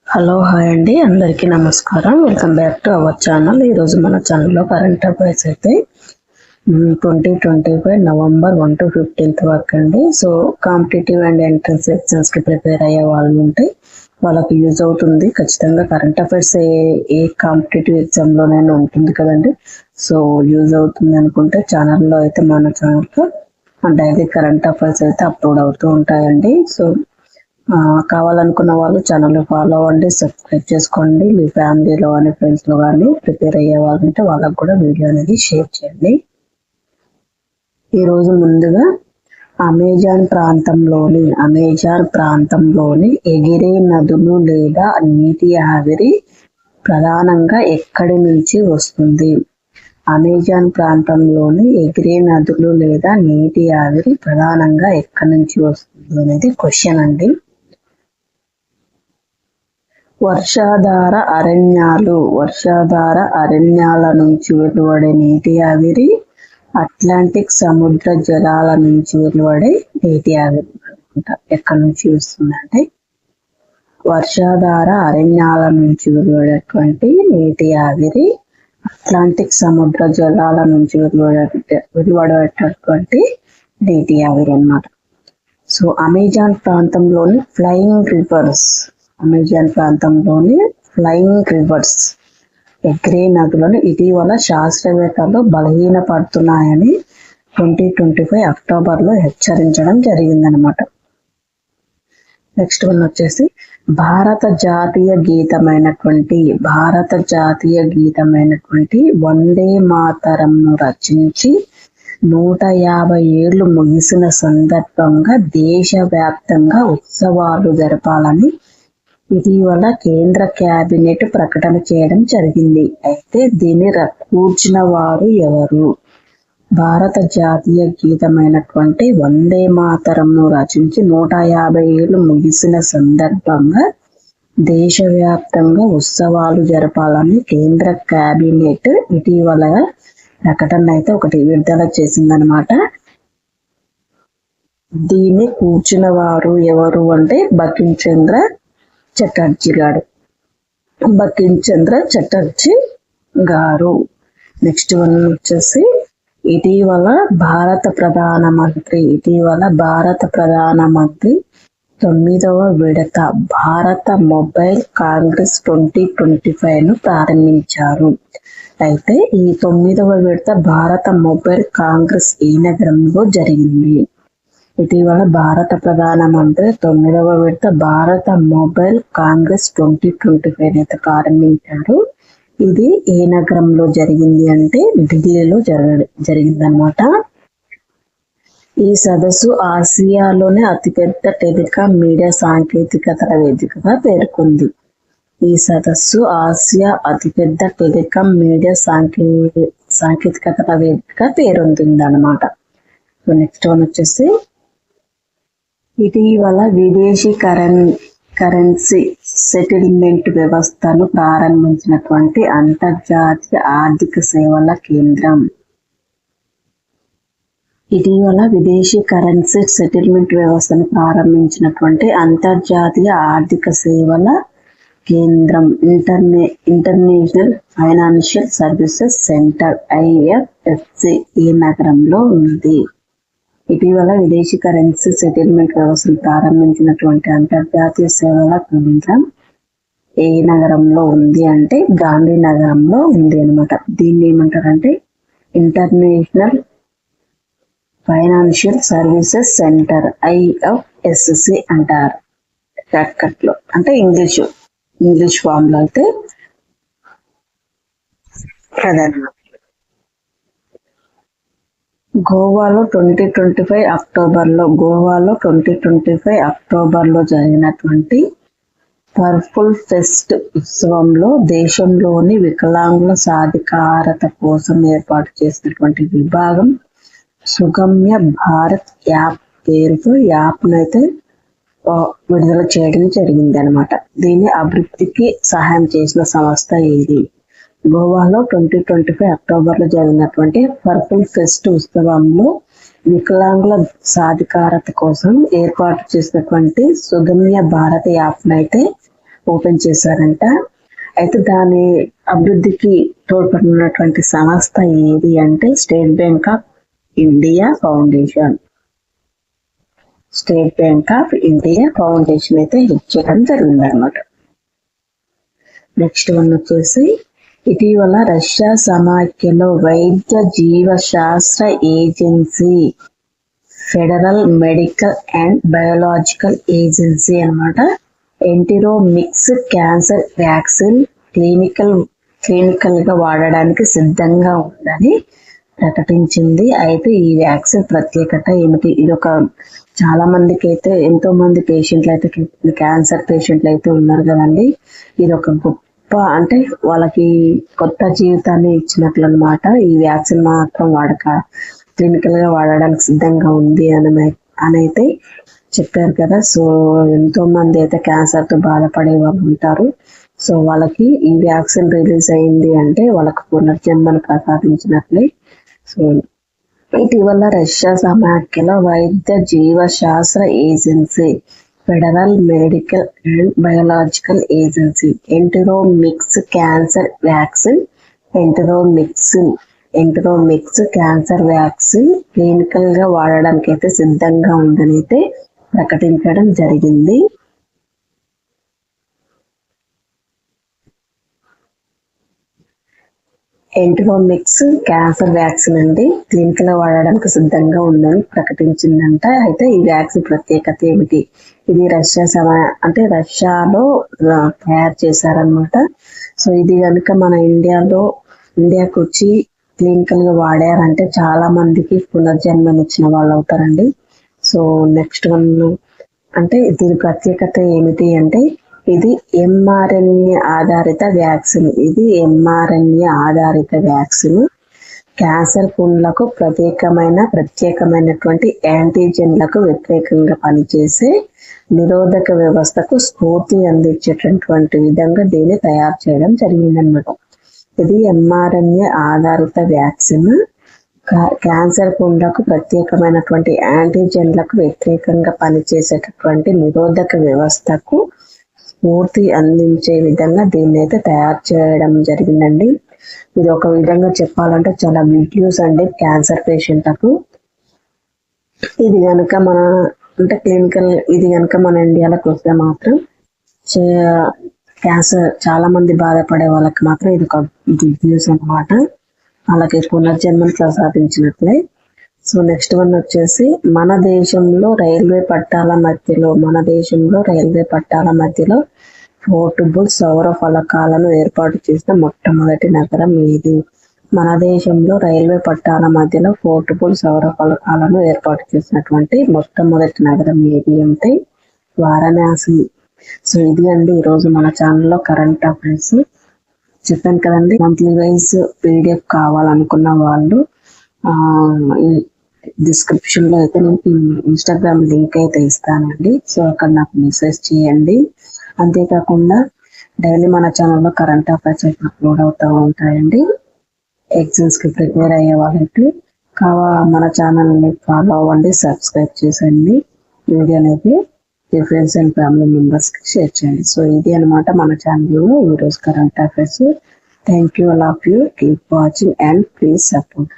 Hello hi అండి, అందరికీ నమస్కారం. Welcome back to our channel. ఈరోజు మన ఛానల్లో కరెంట్ అఫైర్స్ అయితే 2025 నవంబర్ 1 to 15 వరకు అండి. సో కాంపిటేటివ్ అండ్ ఎంట్రన్స్ ఎగ్జామ్స్కి ప్రిపేర్ అయ్యే వాళ్ళు ఉంటే వాళ్ళకి యూజ్ అవుతుంది. ఖచ్చితంగా కరెంట్ అఫైర్స్ ఏ కాంపిటేటివ్ ఎగ్జామ్లోనైనా ఉంటుంది కదండి. సో యూజ్ అవుతుంది అనుకుంటే ఛానల్లో అయితే మన ఛానల్లో డైలీ కరెంట్ అఫైర్స్ అయితే అప్లోడ్ అవుతూ ఉంటాయండి. సో కావాలనుకున్న వాళ్ళు ఛానల్ ఫాలో అవ్వండి, సబ్స్క్రైబ్ చేసుకోండి. మీ ఫ్యామిలీలో కానీ ఫ్రెండ్స్లో కానీ ప్రిపేర్ అయ్యే వాళ్ళు ఉంటే వాళ్ళకు కూడా వీడియో అనేది షేర్ చేయండి. ఈరోజు ముందుగా అమెజాన్ ప్రాంతంలోని ఎగిరే నదులు లేదా నీటి ఆవిరి ప్రధానంగా ఎక్కడి నుంచి వస్తుంది? అమెజాన్ ప్రాంతంలోని ఎగిరే నదులు లేదా నీటి ఆవిరి ప్రధానంగా ఎక్కడి నుంచి వస్తుంది అనేది క్వశ్చన్ అండి. వర్షాధార అరణ్యాల నుంచి వెలువడే నీటి ఆవిరి అట్లాంటిక్ సముద్ర జలాల నుంచి వెలువడే నీటి ఆవిరి ఎక్కడి నుంచి వస్తుందంటే వర్షాధార అరణ్యాల నుంచి వెలువడేటువంటి నీటి ఆవిరి అట్లాంటిక్ సముద్ర జలాల నుంచి వెలువడేటటువంటి నీటి ఆవిరి అన్నమాట. సో అమెజాన్ ప్రాంతంలోని ఫ్లయింగ్ రివర్స్ ఎగిరే నదులను ఇటీవల శాస్త్రవేత్తలు బలహీనపడుతున్నాయని 2025 అక్టోబర్లో హెచ్చరించడం జరిగిందనమాట. నెక్స్ట్ వన్ వచ్చేసి భారత జాతీయ గీతమైనటువంటి వందే మాతరంను రచించి 150 ఏళ్లు ముగిసిన సందర్భంగా దేశవ్యాప్తంగా ఉత్సవాలు జరపాలని ఇటీవల కేంద్ర కేబినెట్ ప్రకటన చేయడం జరిగింది. అయితే దీన్ని కూర్చిన వారు ఎవరు? భారత జాతీయ గీతమైనటువంటి వందే మాతరంను రచించి 150 ఏళ్లు ముగిసిన సందర్భంగా దేశవ్యాప్తంగా ఉత్సవాలు జరపాలని కేంద్ర కేబినెట్ ఇటీవల ప్రకటన అయితే ఒకటి విడుదల చేసిందనమాట. దీన్ని కూర్చిన వారు ఎవరు అంటే బంకిం చంద్ర చటర్జీ గారు. నెక్స్ట్ వన్ వచ్చేసి ఇటీవల భారత ప్రధానమంత్రి 9వ విడత భారత మొబైల్ కాంగ్రెస్ 2025ను ప్రారంభించారు. అయితే ఈ 9వ విడత భారత మొబైల్ కాంగ్రెస్ ఈ నగరంలో జరిగింది. ఇటీవల భారత ప్రధానమంత్రి 9వ విడత భారత మొబైల్ కాంగ్రెస్ 2025 అయితే ప్రారంభించారు. ఇది ఏ నగరంలో జరిగింది అంటే ఢిల్లీలో జరిగిందనమాట. ఈ సదస్సు ఆసియాలోనే అతిపెద్ద టెలికాం మీడియా సాంకేతికతల వేదికగా పేర్కొంది. సాంకేతికతల వేదికగా పేరొందిందనమాట. నెక్స్ట్ వన్ వచ్చేసి ఇటీవల విదేశీ కరెన్సీ సెటిల్మెంట్ వ్యవస్థను ప్రారంభించినటువంటి అంతర్జాతీయ ఆర్థిక సేవల కేంద్రం. ఇటీవల విదేశీ కరెన్సీ సెటిల్మెంట్ వ్యవస్థను ప్రారంభించినటువంటి అంతర్జాతీయ ఆర్థిక సేవల కేంద్రం international financial services centre IFSC ఈ నగరంలో ఉంది. ఇటీవల విదేశీ కరెన్సీ సెటిల్మెంట్ వ్యవస్థను ప్రారంభించినటువంటి అంతర్జాతీయ సేవల కేంద్రం ఏ నగరంలో ఉంది అంటే గాంధీ నగరంలో ఉంది అనమాట. దీన్ని ఏమంటారంటే international financial services centre IFSC అంటారు షార్ట్కట్ లో. అంటే ఇంగ్లీష్ ఫామ్ లో అయితే అదన్నమాట. గోవాలో 2025 అక్టోబర్లో జరిగినటువంటి పర్పుల్ ఫెస్ట్ ఉత్సవంలో దేశంలోని వికలాంగుల సాధికారత కోసం ఏర్పాటు చేసినటువంటి విభాగం సుగమ్య భారత్ యాప్ పేరుతో యాప్నైతే విడుదల చేయడం జరిగింది అనమాట. దీని అభివృద్ధికి సహాయం చేసిన సంస్థ ఏది? గోవాలో 2025 అక్టోబర్లో జరిగినటువంటి పర్పుల్ ఫెస్ట్ ఉత్సవంలో వికలాంగుల సాధికారత కోసం ఏర్పాటు చేసినటువంటి సుగమ్య భారత యాప్ను అయితే ఓపెన్ చేశారంట. అయితే దాని అభివృద్ధికి తోడ్పడినటువంటి సంస్థ ఏది అంటే state bank of India foundation. State bank of India foundation అయితే ఇచ్చడం జరిగింది అనమాట. నెక్స్ట్ వన్ వచ్చేసి ఇటీవల రష్యా సమాఖ్యలో వైద్య జీవశాస్త్ర agency, federal medical and biological agency అన్నమాట, ఎంటిరోమిక్స్ క్యాన్సర్ వ్యాక్సిన్ క్లినికల్ గా వాడడానికి సిద్ధంగా ఉందని ప్రకటించింది. అయితే ఈ వ్యాక్సిన్ ప్రత్యేకత ఏమిటి? ఇది ఒక చాలా మందికి అయితే ఎంతో మంది పేషెంట్లు అయితే క్యాన్సర్ పేషెంట్లు అయితే ఉన్నారు కదండి. ఇది ఒక గొప్ప అంటే వాళ్ళకి కొత్త జీవితాన్ని ఇచ్చినట్లు అనమాట. ఈ వ్యాక్సిన్ మాత్రం క్లినికల్ గా వాడడానికి సిద్ధంగా ఉంది అని అయితే చెప్పారు కదా. సో ఎంతో మంది అయితే క్యాన్సర్ తో బాధపడే వాళ్ళు ఉంటారు. సో వాళ్ళకి ఈ వ్యాక్సిన్ రిలీజ్ అయింది అంటే వాళ్ళకి పునర్జన్మను ప్రసాదించినట్లే. సో ఇటీవల రష్యా సమాఖ్యలో వైద్య జీవశాస్త్ర agency, federal medical and biological agency Enteromix cancer vaccine Enteromix cancer vaccine clinical గా వాడడానికి అయితే సిద్ధంగా ఉందని అయితే ప్రకటించడం జరిగింది. ఎంటిరోమిక్స్ క్యాన్సర్ వ్యాక్సిన్ అండి క్లినికల్ గా వాడడానికి సిద్ధంగా ఉందని ప్రకటించిందంట. అయితే ఈ వ్యాక్సిన్ ప్రత్యేకత ఏమిటి? ఇది రష్యాలో తయారు చేశారనమాట. సో ఇది కనుక మన ఇండియాకు వచ్చి క్లినికల్ గా వాడారంటే చాలా మందికి పునర్జన్మనిచ్చిన వాళ్ళు అవుతారండి. సో నెక్స్ట్ వన్ అంటే దీని ప్రత్యేకత ఏమిటి అంటే ఇది ఎంఆర్ఎన్ఏ ఆధారిత వ్యాక్సిన్. క్యాన్సర్ పుండ్లకు ప్రత్యేకమైనటువంటి యాంటీజెన్లకు వ్యతిరేకంగా పనిచేసే నిరోధక వ్యవస్థకు స్ఫూర్తి అందించేటటువంటి విధంగా దీన్ని తయారు చేయడం జరిగిందన్నమాట. ఇది ఎంఆర్ఎన్ఏ ఆధారిత వ్యాక్సిన్ క్యాన్సర్ పుండ్లకు ప్రత్యేకమైనటువంటి యాంటీజెన్లకు వ్యతిరేకంగా పనిచేసేటటువంటి నిరోధక వ్యవస్థకు స్ఫూర్తి అందించే విధంగా దీన్ని అయితే తయారు చేయడం జరిగిందండి. ఇది ఒక విధంగా చెప్పాలంటే చాలా గుడ్ న్యూస్ అండి క్యాన్సర్ పేషెంట్లకు. ఇది కనుక మన ఇండియాలోకి వస్తే మాత్రం క్యాన్సర్ చాలా మంది బాధపడే వాళ్ళకి మాత్రం ఇది ఒక గుడ్ న్యూస్ అన్నమాట. వాళ్ళకి పునర్జన్మను ప్రసాదించినట్లే. సో నెక్స్ట్ వన్ వచ్చేసి మన దేశంలో రైల్వే పట్టాల మధ్యలో పోర్టబుల్ సౌర ఫలకాలను ఏర్పాటు చేసిన మొట్టమొదటి నగరం ఏది? మన దేశంలో రైల్వే పట్టాల మధ్యలో పోర్టబుల్ సౌర ఫలకాలను ఏర్పాటు చేసినటువంటి మొట్టమొదటి నగరం ఏది అంటే వారణాసి. సో ఇది అండి ఈరోజు మన ఛానల్లో కరెంట్ అఫైర్స్. చెప్పాను కదండి, మంత్లీ వైజ్ PDF కావాలనుకున్న వాళ్ళు డిస్క్రిప్షన్ లో అయితే నేను ఇన్స్టాగ్రామ్ లింక్ అయితే ఇస్తానండి. సో అక్కడ నాకు మెసేజ్ చేయండి. అంతేకాకుండా డైలీ మన ఛానల్లో కరెంట్ అఫైర్స్ అయితే అప్లోడ్ అవుతూ ఉంటాయండి. ఎగ్జామ్స్ కి ప్రిపేర్ అయ్యే వాళ్ళకి మన ఛానల్ని ఫాలో అవ్వండి, సబ్స్క్రైబ్ చేసండి. వీడియో అనేది మీ ఫ్రెండ్స్ అండ్ ఫ్యామిలీ మెంబర్స్ కి షేర్ చేయండి. సో ఇది అనమాట మన ఛానల్లో ఈరోజు current affairs. Thank you, all of you. Keep watching and please support.